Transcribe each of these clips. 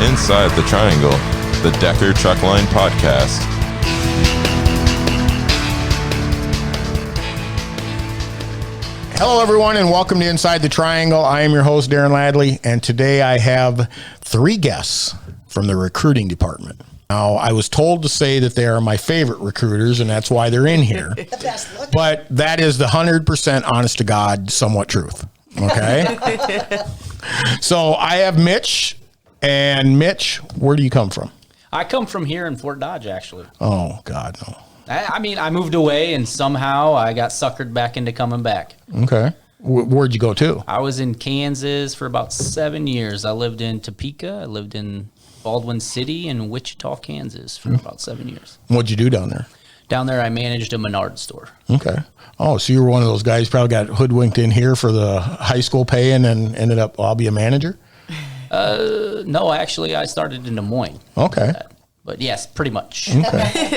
Inside the Triangle, the Decker Truckline Podcast. Hello, everyone, and welcome to Inside the Triangle. I am your host, Darren Ladley, and today I have 3 guests from the recruiting department. Now, I was told to say that they are my favorite recruiters, and that's why they're in here. The best looking. But that is the 100% honest to God, somewhat truth. Okay? So I have Mitch. And Mitch, where do you come from? I come from here in Fort Dodge, actually. Oh, God, no. I mean, I moved away and somehow I got suckered back into coming back. Okay. Where'd you go to? I was in Kansas for about 7 years. I lived in Topeka. I lived in Baldwin City and Wichita, Kansas for about 7 years. What'd you do down there? Down there, I managed a Menards store. Okay. Oh, so you were one of those guys probably got hoodwinked in here for the high school pay and then ended up, I'll be a manager? No, actually, I started in Des Moines. Okay. But yes, pretty much. Okay.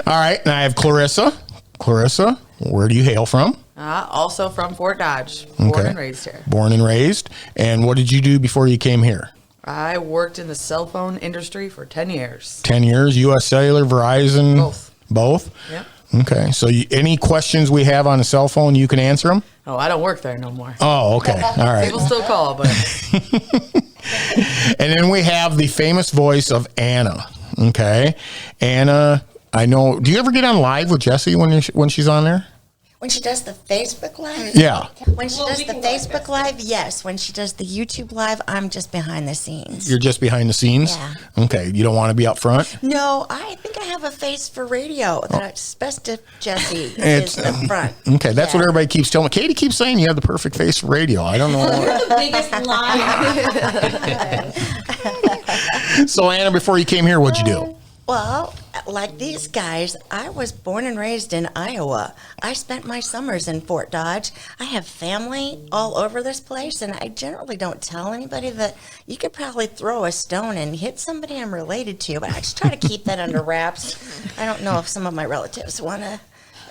All right. And I have Clarissa. Clarissa, where do you hail from? Also from Fort Dodge. Born and raised here. Born and raised. And what did you do before you came here? I worked in the cell phone industry for 10 years. 10 years, U.S. Cellular, Verizon? Both. Both? Yep. Okay. So any questions we have on a cell phone, you can answer them? Oh, I don't work there no more. Oh, okay. All right. People still call, but... And then we have the famous voice of Anna. Okay. Anna, I know. Do you ever get on live with Jessie when she's on there? When she does the Facebook Live? Yeah. When she does the Facebook Live, yes. When she does the YouTube Live, I'm just behind the scenes. You're just behind the scenes? Yeah. Okay. You don't want to be up front? No, I think I have a face for radio. That's best if Jessie is the front. Okay. That's what everybody keeps telling me. Katie keeps saying you have the perfect face for radio. I don't know. You're the biggest liar. So, Anna, before you came here, what'd you do? Well, like these guys, I was born and raised in Iowa. I spent my summers in Fort Dodge. I have family all over this place, and I generally don't tell anybody that you could probably throw a stone and hit somebody I'm related to, but I just try to keep that under wraps. I don't know if some of my relatives want to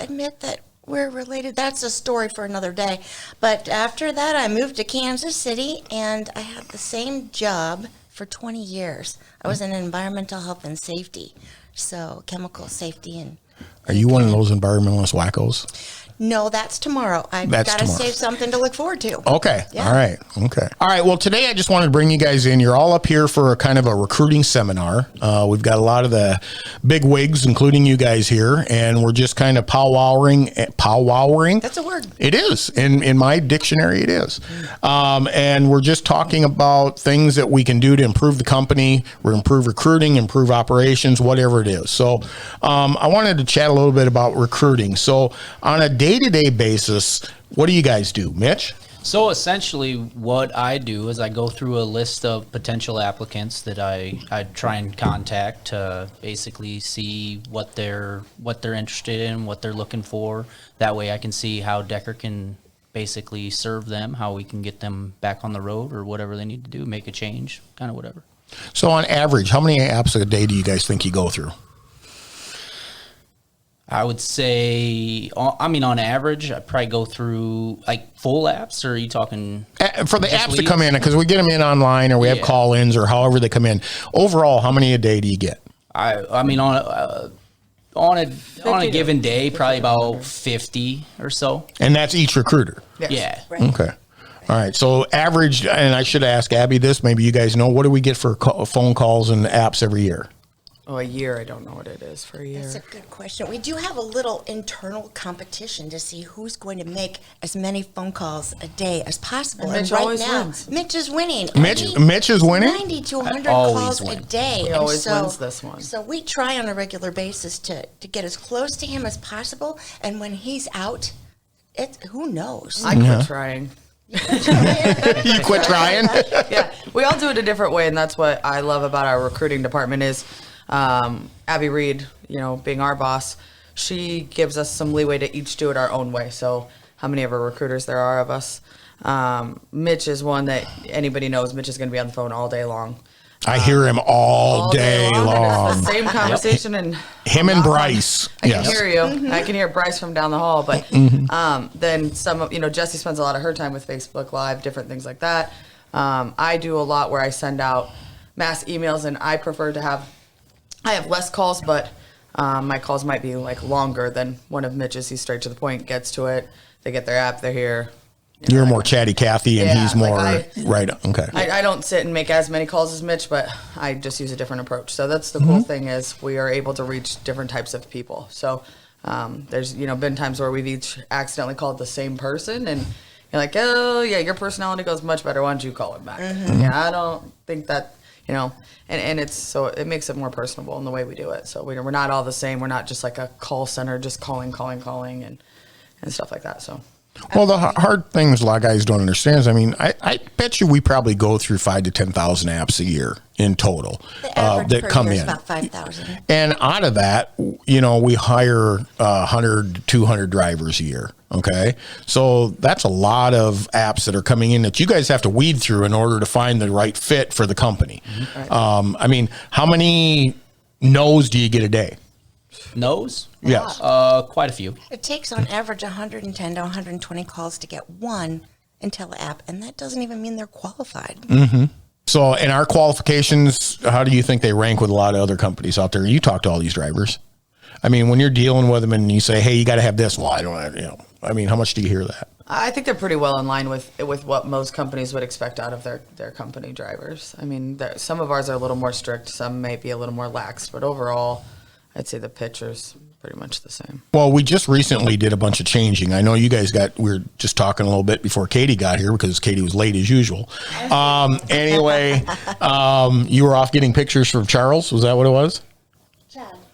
admit that we're related. That's a story for another day. But after that, I moved to Kansas City, and I had the same job for 20 years. I was in environmental health and safety, so chemical safety. And Are you one of those environmentalist wackos? no, that's tomorrow. I've That's got to tomorrow. save something to look forward to. Okay. Yeah. All right. Okay. All right. Well, today I just wanted to bring you guys in. You're all up here for a kind of a recruiting seminar. We've got a lot of the big wigs, including you guys here, and we're just kind of powwowing. That's a word. It is. In my dictionary, it is. And we're just talking about things that we can do to improve the company, or improve recruiting, improve operations, whatever it is. So I wanted to chat a little bit about recruiting. So on a day-to-day basis, what do you guys do? Mitch? So essentially what I do is I go through a list of potential applicants that I try and contact to basically see what they're interested in, what they're looking for. That way I can see how Decker can basically serve them, how we can get them back on the road or whatever they need to do, make a change, kind of whatever. So on average, how many apps a day do you guys think you go through? I would say, I mean, on average, I probably go through like full apps, or are you talking? For the just apps to leads? come in, because we get them in online or we have Yeah. call-ins or however they come in. Overall, how many a day do you get? I mean, on a given day, probably about 50 or so. And that's each recruiter? Yeah. Right. Okay. All right. So average, and I should ask Abby this, maybe you guys know, what do we get for phone calls and apps every year? Oh, a year, I don't know what it is for a year. That's a good question. We do have a little internal competition to see who's going to make as many phone calls a day as possible. And Mitch right always now, wins. Mitch is winning. Mitch is winning? 90 to 100 always calls a win. day. He And always wins this one. So we try on a regular basis to get as close to him as possible. And when he's out, who knows? I quit trying. You quit trying? Yeah, we all do it a different way, and that's what I love about our recruiting department is Abby Reed, being our boss, she gives us some leeway to each do it our own way. So how many of our recruiters there are of us? Mitch is one that anybody knows. Mitch is going to be on the phone all day long. I hear him all day and long. it's the same conversation, and Him and Bryce. I Yes. can hear you. I can hear Bryce from down the hall. But then some of Jessie spends a lot of her time with Facebook Live, different things like that. I do a lot where I send out mass emails, and I prefer to have, I have less calls, but my calls might be like longer than one of Mitch's. He's straight to the point, gets to it. They get their app, they're here. You're more chatty Cathy, and Yeah, he's more like right. Okay. I don't sit and make as many calls as Mitch, but I just use a different approach. So that's the cool thing, is we are able to reach different types of people. So there's been times where we've each accidentally called the same person, and you're like, oh yeah, your personality goes much better. Why don't you call it back? Yeah, I don't think that and it's so it makes it more personable in the way we do it. So we're not all the same. We're not just like a call center, just calling and stuff like that. So. Well, the hard things a lot of guys don't understand is, I mean, I bet you we probably go through 5,000 to 10,000 apps a year in total The average that per come year is in. about 5,000. And out of that, we hire 100 to 200 drivers a year. Okay. So that's a lot of apps that are coming in that you guys have to weed through in order to find the right fit for the company. Right. I mean, how many no's do you get a day? No's? Yes. Quite a few. It takes on average 110 to 120 calls to get one Intel app, and that doesn't even mean they're qualified. So in our qualifications, how do you think they rank with a lot of other companies out there? You talk to all these drivers. I mean, when you're dealing with them and you say, hey, you got to have this. Well, I don't, I mean, how much do you hear that? I think they're pretty well in line with what most companies would expect out of their company drivers. I mean, some of ours are a little more strict, some may be a little more lax, but overall, I'd say the picture's pretty much the same. Well, we just recently did a bunch of changing. I know you guys we were just talking a little bit before Katie got here because Katie was late as usual. Anyway, you were off getting pictures from Charles. Was that what it was?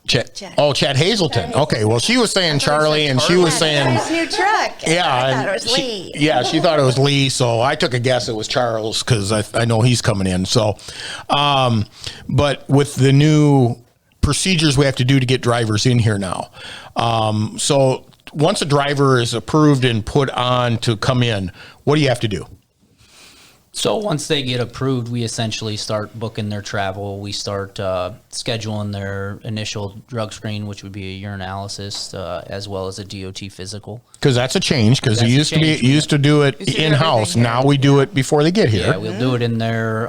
Chad Hazelton. Okay, well, she was saying Charlie, and she was saying His new truck. yeah, I and thought it was Lee. she thought it was Lee, so I took a guess it was Charles because I know he's coming in. So, but with the new procedures we have to do to get drivers in here now, so once a driver is approved and put on to come in, what do you have to do? So once they get approved, we essentially start booking their travel. We start scheduling their initial drug screen, which would be a urinalysis, as well as a DOT physical. Because that's a change. Because you That's a change. used to do it Used to do in house. everything Now here. we do it before they get here. Yeah, we'll do it in their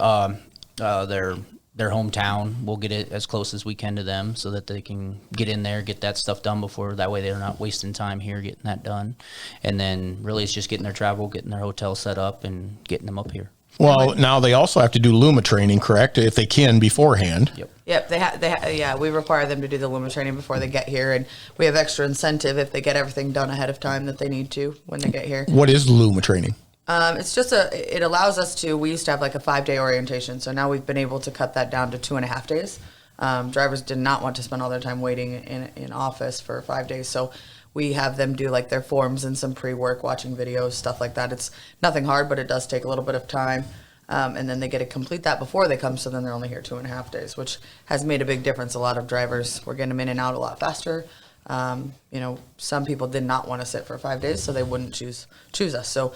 hometown. We'll get it as close as we can to them so that they can get in there, get that stuff done before. That way they're not wasting time here getting that done. And then really it's just getting their travel, getting their hotel set up, and getting them up here. Well, now they also have to do Luma training, correct? If they can beforehand. Yep, yeah, we require them to do the Luma training before they get here, and we have extra incentive if they get everything done ahead of time that they need to when they get here. What is Luma training? It's just it allows us to, we used to have like a 5-day orientation, so now we've been able to cut that down to 2.5 days. Drivers did not want to spend all their time waiting in office for 5 days, so we have them do like their forms and some pre-work, watching videos, stuff like that. It's nothing hard, but it does take a little bit of time. And then they get to complete that before they come, so then they're only here 2.5 days, which has made a big difference. A lot of drivers, we're getting them in and out a lot faster. Some people did not want to sit for 5 days, so they wouldn't choose us. So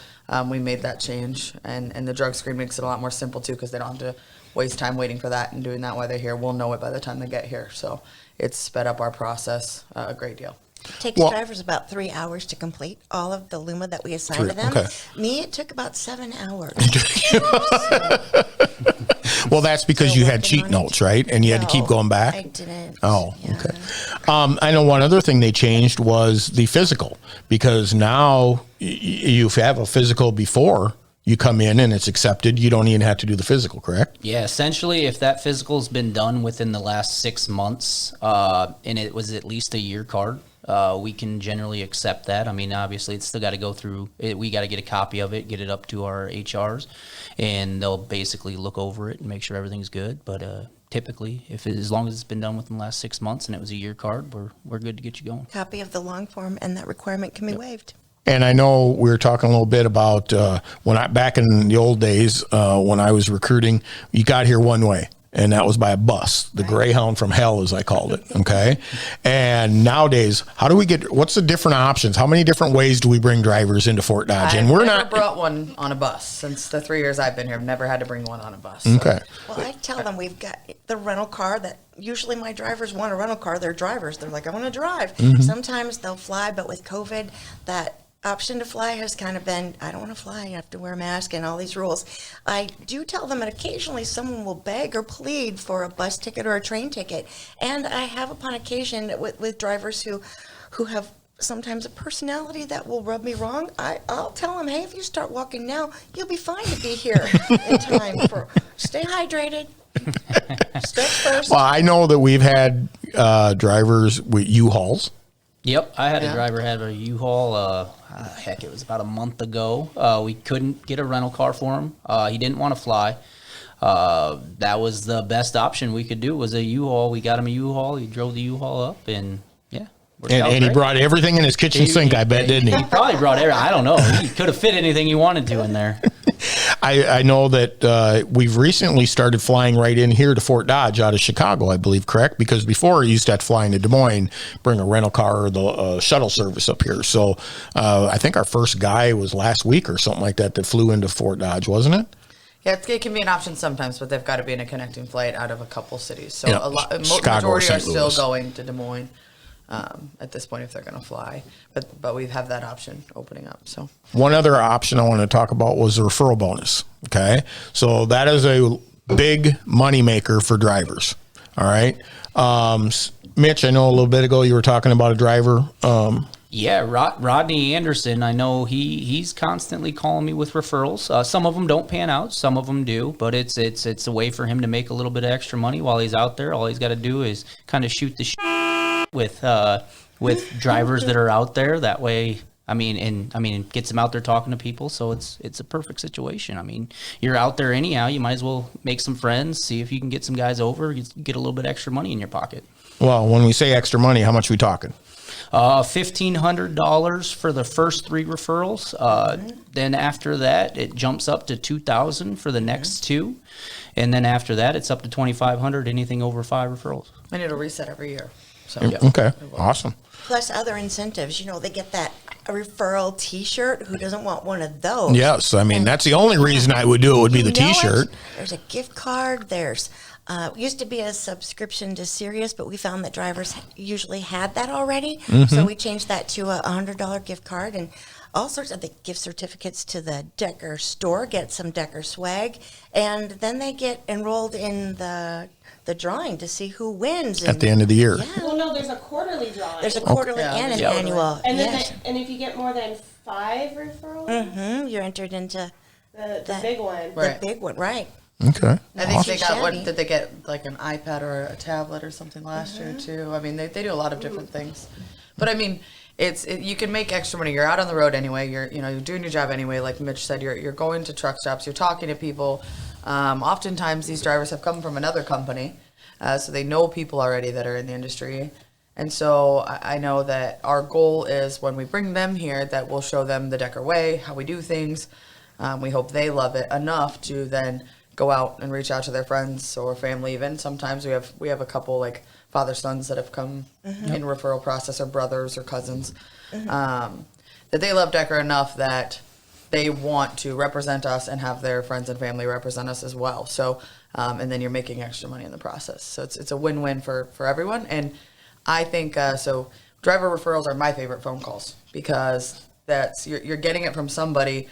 we made that change, and the drug screen makes it a lot more simple too, because they don't have to waste time waiting for that and doing that while they're here. We'll know it by the time they get here. So it's sped up our process a great deal. It takes Well- drivers about 3 hours to complete all of the Luma that we assign to them. Okay. Me, it took about 7 hours. Well, that's because Still you had working cheat on it. notes, right? And you had to keep No, going back? I didn't. Oh, Yeah. okay. I know one other thing they changed was the physical, because now you have a physical before you come in and it's accepted. You don't even have to do the physical, correct? Yeah, essentially, if that physical's been done within the last 6 months, and it was at least a year card, we can generally accept that. I mean, obviously, it's still got to go through. We got to get a copy of it, get it up to our HRs, and they'll basically look over it and make sure everything's good. But typically, as long as it's been done within the last 6 months and it was a year card, we're good to get you going. Copy of the long form, and that requirement can be waived. And I know we were talking a little bit about back in the old days when I was recruiting, you got here one way, and that was by a bus, the Greyhound from hell, as I called it. Okay. And nowadays, what's the different options? How many different ways do we bring drivers into Fort Dodge? And I've we're never not. brought one on a bus since the 3 years I've been here. I've never had to bring one on a bus. So. Okay. Well, I tell them we've got the rental car that usually my drivers want a rental car. They're drivers. They're like, I want to drive. Mm-hmm. Sometimes they'll fly, but with COVID, that option to fly has kind of been, I don't want to fly, you have to wear a mask and all these rules. I do tell them, and occasionally someone will beg or plead for a bus ticket or a train ticket. And I have upon occasion with drivers who have sometimes a personality that will rub me wrong. I'll tell them, hey, if you start walking now, you'll be fine to be here in time. Stay hydrated. Steps first. Well, I know that we've had drivers with Uhauls. Yep, I had Yeah. a driver had a U-Haul. Heck, it was about a month ago. We couldn't get a rental car for him. He didn't want to fly. That was the best option we could do was a U-Haul. We got him a U-Haul. He drove the U-Haul up, and yeah. worked out And he great. brought everything in his kitchen sink, I bet, didn't he? He probably brought everything. I don't know. He could have fit anything he wanted to in there. I know that we've recently started flying right in here to Fort Dodge out of Chicago, I believe, correct? Because before he used to have to fly into Des Moines, bring a rental car or the shuttle service up here. So I think our first guy was last week or something like that flew into Fort Dodge, wasn't it? Yeah, it can be an option sometimes, but they've got to be in a connecting flight out of a couple cities. So Yeah, a lot, Chicago or majority are St. still Louis. going to Des Moines at this point if they're going to fly. But we have that option opening up. So One other option I want to talk about was the referral bonus. Okay. So that is a big moneymaker for drivers. All right. Mitch, I know a little bit ago you were talking about a driver. Yeah, Rodney Anderson. I know he's constantly calling me with referrals. Some of them don't pan out, some of them do, but it's a way for him to make a little bit of extra money while he's out there. All he's got to do is kind of shoot the with drivers that are out there. That way, it gets him out there talking to people. So it's a perfect situation. I mean, you're out there anyhow. You might as well make some friends, see if you can get some guys over, get a little bit extra money in your pocket. Well, when we say extra money, how much are we talking? $1,500 for the first 3 referrals. Then after that, it jumps up to $2,000 for the next 2, and then after that, it's up to $2,500. Anything over 5 referrals. and it'll reset every year. So Okay. Awesome. Plus other incentives. They get that referral T-shirt. Who doesn't want one of those? Yes. I mean, that's the only reason I would do it would be the You know it. T-shirt. There's a gift card. There's used to be a subscription to Sirius, but we found that drivers usually had that already. So we changed that to a $100 gift card and all sorts of the gift certificates to the Decker store. Get some Decker swag, and then they get enrolled in the drawing to see who wins At the end of the year. Yeah, Well, no, there's a quarterly drawing. there's a quarterly Yeah. and an Yeah. annual. and then Yes. and if you get more than 5 referrals, You're entered into the that- big one. Right. the big one, right? Okay. I think they got Shabby. did they get like an iPad or a tablet or something last year too? I mean, they do a lot of different things. But I mean, you can make extra money. You're out on the road anyway. You're doing your job anyway. Like Mitch said, you're going to truck stops. You're talking to people. Oftentimes, these drivers have come from another company, so they know people already that are in the industry. And so I know that our goal is when we bring them here, that we'll show them the Decker way, how we do things. We hope they love it enough to then go out and reach out to their friends or family. Even sometimes we have a couple like father sons that have come in referral process, or brothers or cousins, that they love Decker enough that they want to represent us and have their friends and family represent us as well. So and then you're making extra money in the process. So it's a win-win for everyone. And I think so. Driver referrals are my favorite phone calls because that's you're getting it from somebody.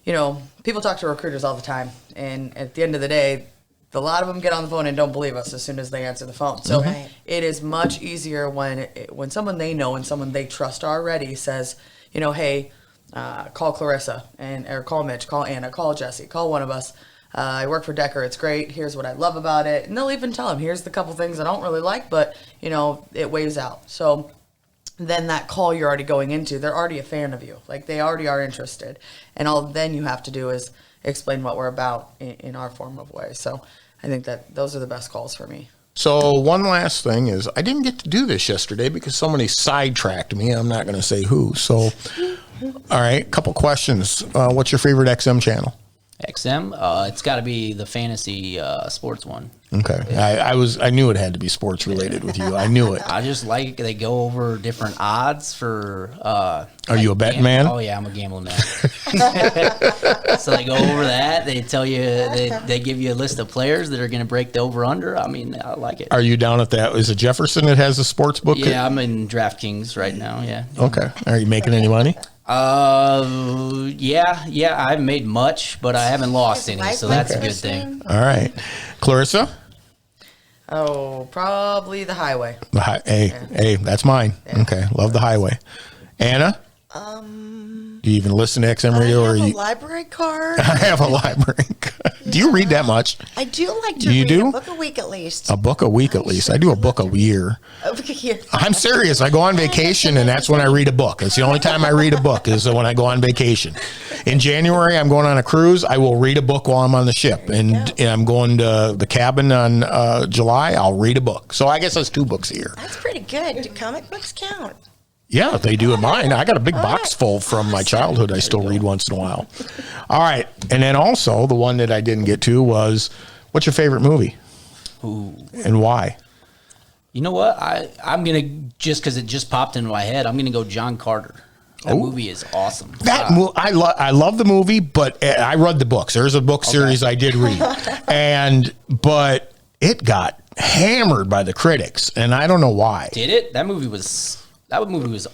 People talk to recruiters all the time, and at the end of the day, a lot of them get on the phone and don't believe us as soon as they answer the phone. So Right. it is much easier when someone they know and someone they trust already says, hey, call Clarissa or call Mitch, call Anna, call Jesse, call one of us. I work for Decker. It's great. Here's what I love about it. And they'll even tell them, here's the couple things I don't really like, but, it weighs out. So then that call you're already going into, they're already a fan of you. Like, they already are interested. And all then you have to do is explain what we're about in our form of way. So I think that those are the best calls for me. So one last thing is I didn't get to do this yesterday because somebody sidetracked me. I'm not going to say who. So, all right, couple questions. What's your favorite XM channel? XM, it's got to be the fantasy sports one. Okay. I knew it had to be sports related with you. I knew it. I just like they go over different odds for. Are you a betting man? Oh yeah, I'm a gambling man. So they go over that. They tell you they give you a list of players that are going to break the over under. I mean, I like it. Are you down at that? Is it Jefferson that has a sports book? Yeah, I'm in DraftKings right now. Yeah. Okay. Are you making any money? Yeah, I haven't made much, but I haven't lost His any, wife so that's a might be good thing. listening. All right. Clarissa? Oh, probably the highway. Hey, that's mine. Okay. Love the highway. Anna? Do you even listen to XM I radio or have a you? library card. I have a library. Do you read that much? I do like to You read do? a book a week at least. A book a week at least. I do a book a year. I'm serious. I go on vacation and that's when I read a book. It's the only time I read a book is when I go on vacation. In January, I'm going on a cruise. I will read a book while I'm on the ship. And I'm going to the cabin on July. I'll read a book. So I guess that's 2 books a year. That's pretty good. Do comic books count? Yeah, they do in mine. I got a big box full from my childhood. I still read once in a while. All right. And then also the one that I didn't get to was, what's your favorite movie? Ooh. And why? You know what? I'm going to, just because it just popped into my head, I'm going to go John Carter. That movie is awesome. I love the movie, but I read the books. There's a book series I did read. But it got hammered by the critics, and I don't know why. Did it? That movie was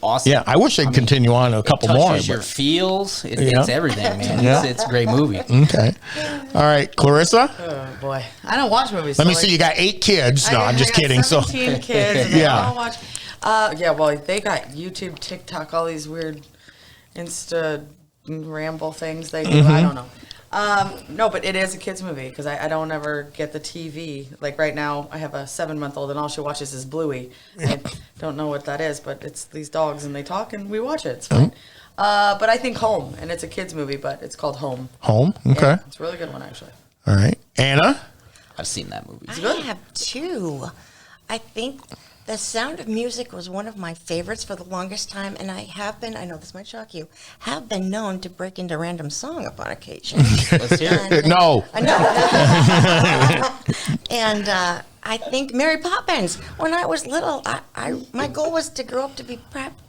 awesome. Yeah, I wish they'd continue on a couple more. Touches your feels. It's everything, man. Yeah. It's a great movie. Okay. All right, Clarissa. Oh boy, I don't watch movies. Let me see. You got 8 kids. No, I'm just kidding. So 17 kids. And Yeah. I don't watch. Well, they got YouTube, TikTok, all these weird Insta ramble things they do. I don't know. No, but it is a kids movie because I don't ever get the TV. Like right now, I have a 7-month-old and all she watches is Bluey. I don't know what that is, but it's these dogs and they talk and we watch it. It's fine. But I think Home, and it's a kids movie, but it's called Home. Home. Okay. Yeah, it's a really good one actually. All right, Anna. I've seen that movie. I have 2. I think The Sound of Music was one of my favorites for the longest time, and I know this might shock you, have been known to break into random song upon occasion. Let's hear it. No. I know. And I think Mary Poppins. When I was little, my goal was to grow up to be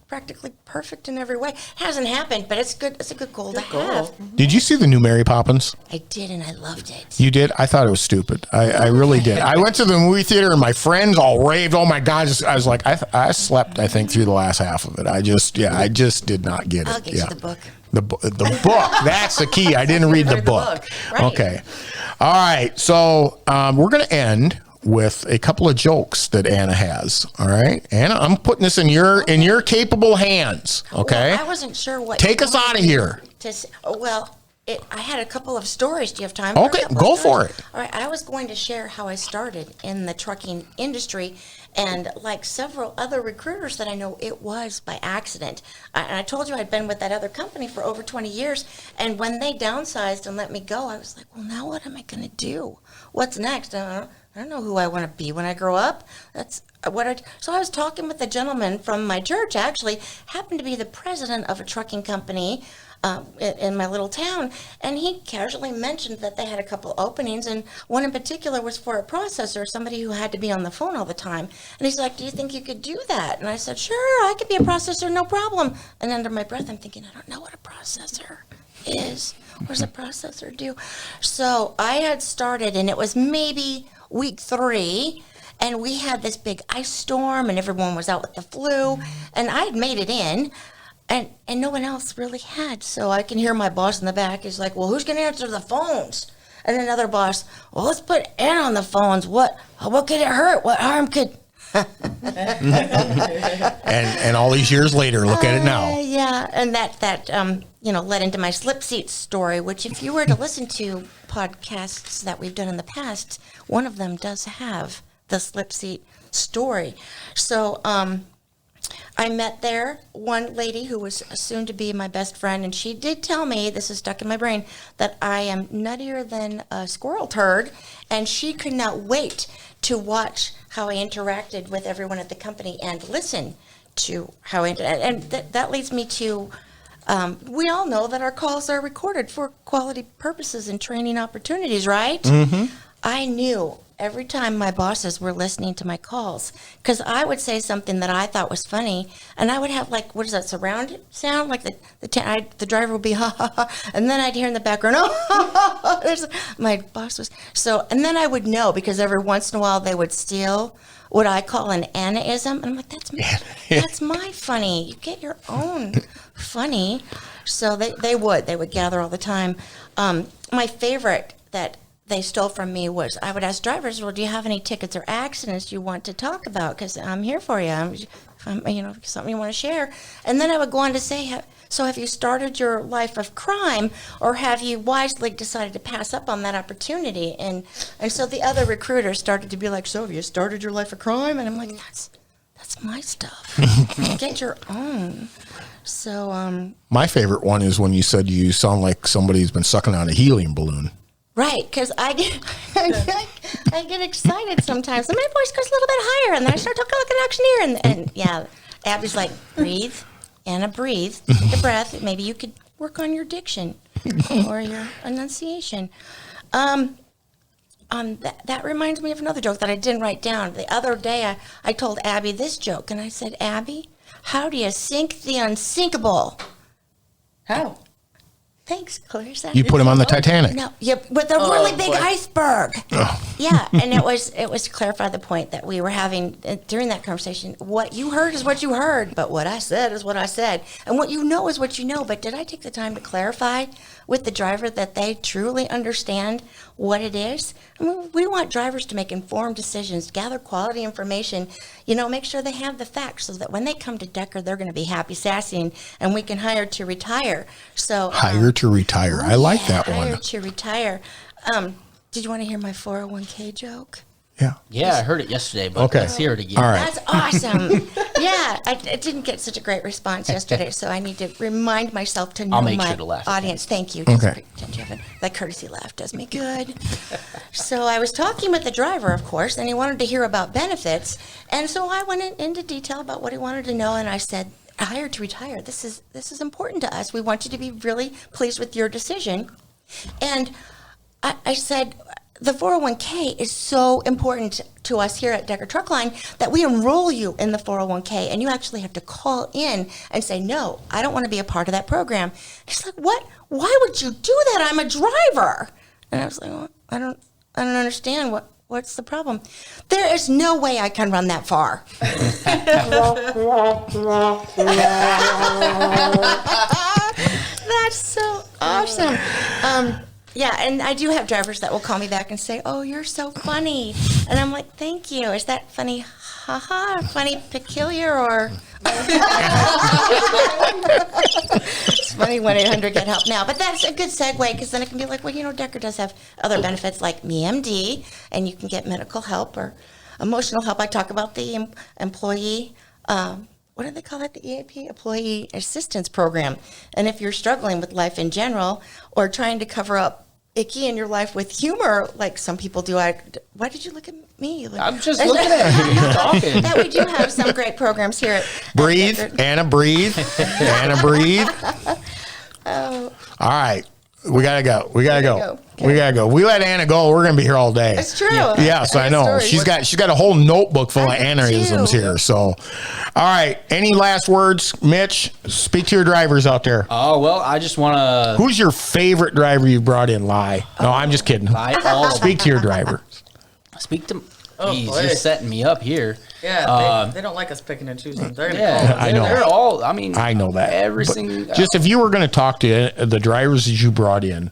practically perfect in every way. Hasn't happened, but it's good. It's a good goal to have. Did you see the new Mary Poppins? I did, and I loved it. You did? I thought it was stupid. I really did. I went to the movie theater and my friends all raved. Oh my God. I was like, I slept, I think, through the last half of it. I just did not get it. I'll get you the book. The book. That's the key. I didn't read the book. Right. Okay. All right. So we're going to end with a couple of jokes that Anna has. All right, Anna, I'm putting this in your capable hands. Okay. Well, I wasn't sure what. Take us out of here. I had a couple of stories. Do you have time? Okay, For a couple go of for stories? it. All right, I was going to share how I started in the trucking industry, and like several other recruiters that I know, it was by accident. And I told you I'd been with that other company for over 20 years, and when they downsized and let me go, I was like, well, now what am I going to do? What's next? I don't know who I want to be when I grow up. That's so I was talking with a gentleman from my church, actually, happened to be the president of a trucking company in my little town, and he casually mentioned that they had a couple openings, and one in particular was for a processor, somebody who had to be on the phone all the time. And he's like, do you think you could do that? And I said, sure, I could be a processor, no problem. And under my breath, I'm thinking, I don't know what a processor is. What does a processor do? So I had started, and it was maybe week 3, and we had this big ice storm, and everyone was out with the flu, and I had made it in, and no one else really had. So I can hear my boss in the back is like, well, who's going to answer the phones? And another boss, well, let's put Anna on the phones. What could it hurt? What harm could... and all these years later, look at it now. Yeah, and that led into my slip seat story, which if you were to listen to podcasts that we've done in the past, one of them does have the slip seat story. So I met there one lady who was soon to be my best friend, and she did tell me, this is stuck in my brain, that I am nuttier than a squirrel turd, and she could not wait to watch how I interacted with everyone at the company and listen to how I interacted. And that leads me to, we all know that our calls are recorded for quality purposes and training opportunities, right? Mm-hmm. I knew every time my bosses were listening to my calls, because I would say something that I thought was funny, and I would have like, what is that, surround sound? Like the driver would be ha ha ha, and then I'd hear in the background, oh ha ha ha. There's my boss was so, and then I would know because every once in a while they would steal what I call an Annaism, and I'm like, that's my funny. You get your own funny. So they would gather all the time. My favorite that they stole from me was I would ask drivers, well, do you have any tickets or accidents you want to talk about? Because I'm here for you. Something you want to share. And then I would go on to say, so have you started your life of crime, or have you wisely decided to pass up on that opportunity? And so the other recruiters started to be like, so have you started your life of crime? And I'm like, that's my stuff. Get your own. So My favorite one is when you said you sound like somebody's been sucking on a helium balloon. right, because I get excited sometimes, and my voice goes a little bit higher, and then I start talking like an auctioneer, and yeah, Abby's like, breathe, Anna, breathe, take a breath. Maybe you could work on your diction or your enunciation. That reminds me of another joke that I didn't write down. The other day, I told Abby this joke, and I said, Abby, how do you sink the unsinkable? How? Thanks, Clarissa. You put him on the Titanic. No, yeah, with a really big boy. iceberg. Yeah, and it was to clarify the point that we were having during that conversation. What you heard is what you heard, but what I said is what I said, and what you know is what you know. But did I take the time to clarify with the driver that they truly understand what it is? I mean, we want drivers to make informed decisions, gather quality information, make sure they have the facts so that when they come to Decker, they're going to be happy, sassy, and we can hire to retire. So Hire to retire. I like that one. Hire to retire. Did you want to hear my 401k joke? Yeah. Yeah, I heard it yesterday, but Okay. let's hear it again. All right. That's awesome. Yeah, I didn't get such a great response yesterday, so I need to remind myself to know I'll make my sure to laugh audience. Thank you. Okay. That courtesy laugh does me good. So I was talking with the driver, of course, and he wanted to hear about benefits, and so I went into detail about what he wanted to know, and I said, hire to retire. This is important to us. We want you to be really pleased with your decision. And I said, the 401k is so important to us here at Decker Truck Line that we enroll you in the 401k, and you actually have to call in and say, no, I don't want to be a part of that program. He's like, what? Why would you do that? I'm a driver. And I was like, well, I don't understand. What's the problem? There is no way I can run that far. That's so awesome. Yeah, and I do have drivers that will call me back and say, oh, you're so funny. And I'm like, thank you. Is that funny, haha, funny, peculiar, or? It's funny, 1-800-GET-HELP now. But that's a good segue, because then it can be like, well, Decker does have other benefits like MeMD, and you can get medical help or emotional help. I talk about the employee, what do they call it? The EAP, Employee Assistance Program. And if you're struggling with life in general or trying to cover up icky in your life with humor, like some people do, why did you look at me? Like, I'm just looking at you. You're talking. that we do have some great programs here at Breathe. Decker. Anna, breathe. Anna, breathe. Oh, All right. We gotta go. We gotta go. go. We gotta go. We let Anna go. We're gonna be here all day. it's true. Yes, I know. Story. She's got a whole notebook full of I do Annaisms too. here. So, all right. Any last words, Mitch? Speak to your drivers out there. Oh, well, I just want to Who's your favorite driver you brought in? Lie. No, I'm just kidding. Speak to your driver. speak to. Oh, Geez, boy. you're setting me up here. Yeah, they don't like us picking and choosing. They're gonna Yeah, call us. I know. They're all. I mean, I know that. Every But single. Just if you were going to talk to the drivers that you brought in,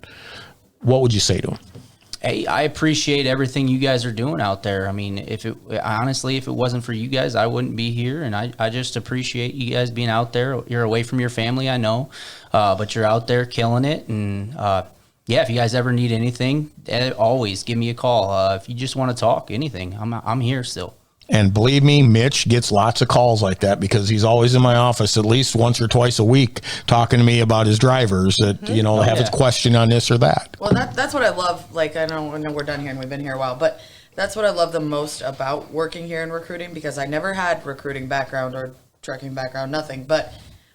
what would you say to them? Hey, I appreciate everything you guys are doing out there. I mean, if it wasn't for you guys, I wouldn't be here. And I just appreciate you guys being out there. You're away from your family, I know, but you're out there killing it. And yeah, if you guys ever need anything, always give me a call. If you just want to talk, anything, I'm here still. And believe me, Mitch gets lots of calls like that because he's always in my office at least once or twice a week talking to me about his drivers that, have a question on this or that. Well, that's what I love. Like, I know we're done here and we've been here a while, but that's what I love the most about working here in recruiting, because I never had recruiting background or trucking background, nothing. But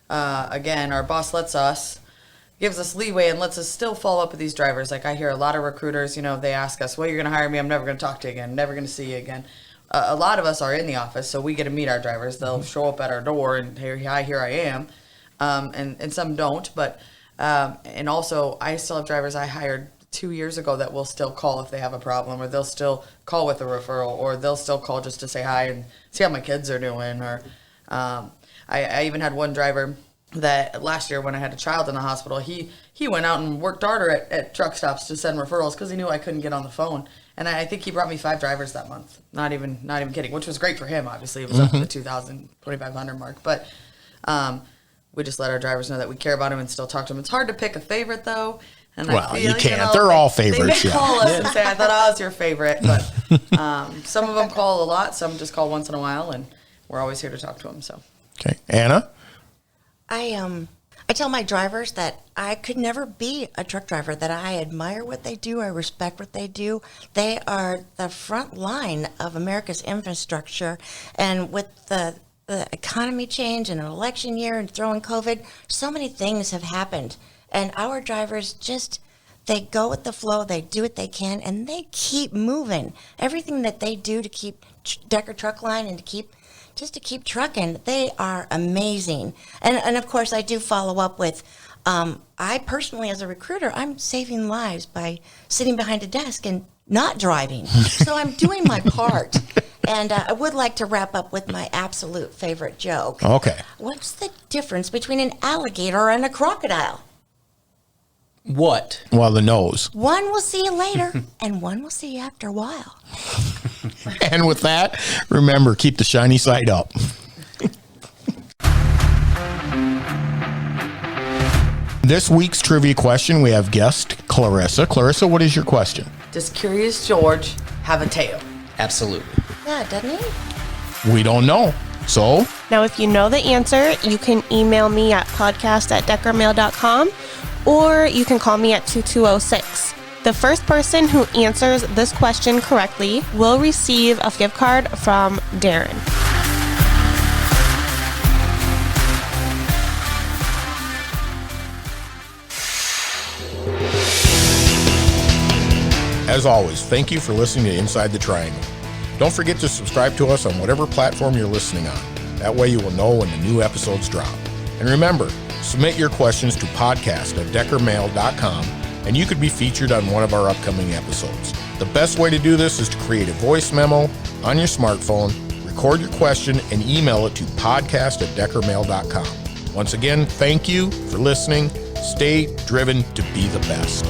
again, our boss lets us gives us leeway and lets us still follow up with these drivers. Like I hear a lot of recruiters, they ask us, well, you're going to hire me. I'm never going to talk to you again. Never going to see you again. A lot of us are in the office, so we get to meet our drivers. They'll show up at our door and here I am. And some don't, but, and also I still have drivers I hired 2 years ago that will still call if they have a problem, or they'll still call with a referral, or they'll still call just to say hi and see how my kids are doing. Or I even had one driver that last year when I had a child in the hospital, he went out and worked harder at truck stops to send referrals because he knew I couldn't get on the phone. And I think he brought me 5 drivers that month. Not even kidding, which was great for him. Obviously, it was up to the 2,500 mark, but we just let our drivers know that we care about them and still talk to them. It's hard to pick a favorite though. And well, I feel, you can't. They're all favorites. They may call us and say, I thought I was your favorite. But some of them call a lot. Some just call once in a while. And we're always here to talk to them. So. Okay. Anna? I tell my drivers that I could never be a truck driver, that I admire what they do. I respect what they do. They are the front line of America's infrastructure. And with the economy change and an election year and throwing COVID, so many things have happened. And our drivers they go with the flow, they do what they can, and they keep moving. Everything that they do to keep Decker Truck Line and to keep trucking, they are amazing. And of course, I do follow up with, I personally, as a recruiter, I'm saving lives by sitting behind a desk and not driving. So I'm doing my part. And I would like to wrap up with my absolute favorite joke. Okay. What's the difference between an alligator and a crocodile? What? Well, the nose. One will see you later, and one will see you after a while. And with that, remember, keep the shiny side up. This week's trivia question, we have guest Clarissa. Clarissa, what is your question? Does Curious George have a tail? Absolutely. Yeah, doesn't he? We don't know. So, Now, if you know the answer, you can email me at podcast@deckermail.com, or you can call me at 2206. The first person who answers this question correctly will receive a gift card from Darren. as always, thank you for listening to Inside the Triangle. Don't forget to subscribe to us on whatever platform you're listening on. That way you will know when the new episodes drop. And remember, submit your questions to podcast@deckermail.com and you could be featured on one of our upcoming episodes. The best way to do this is to create a voice memo on your smartphone, record your question, and email it to podcast@deckermail.com. Once again, thank you for listening. Stay driven to be the best.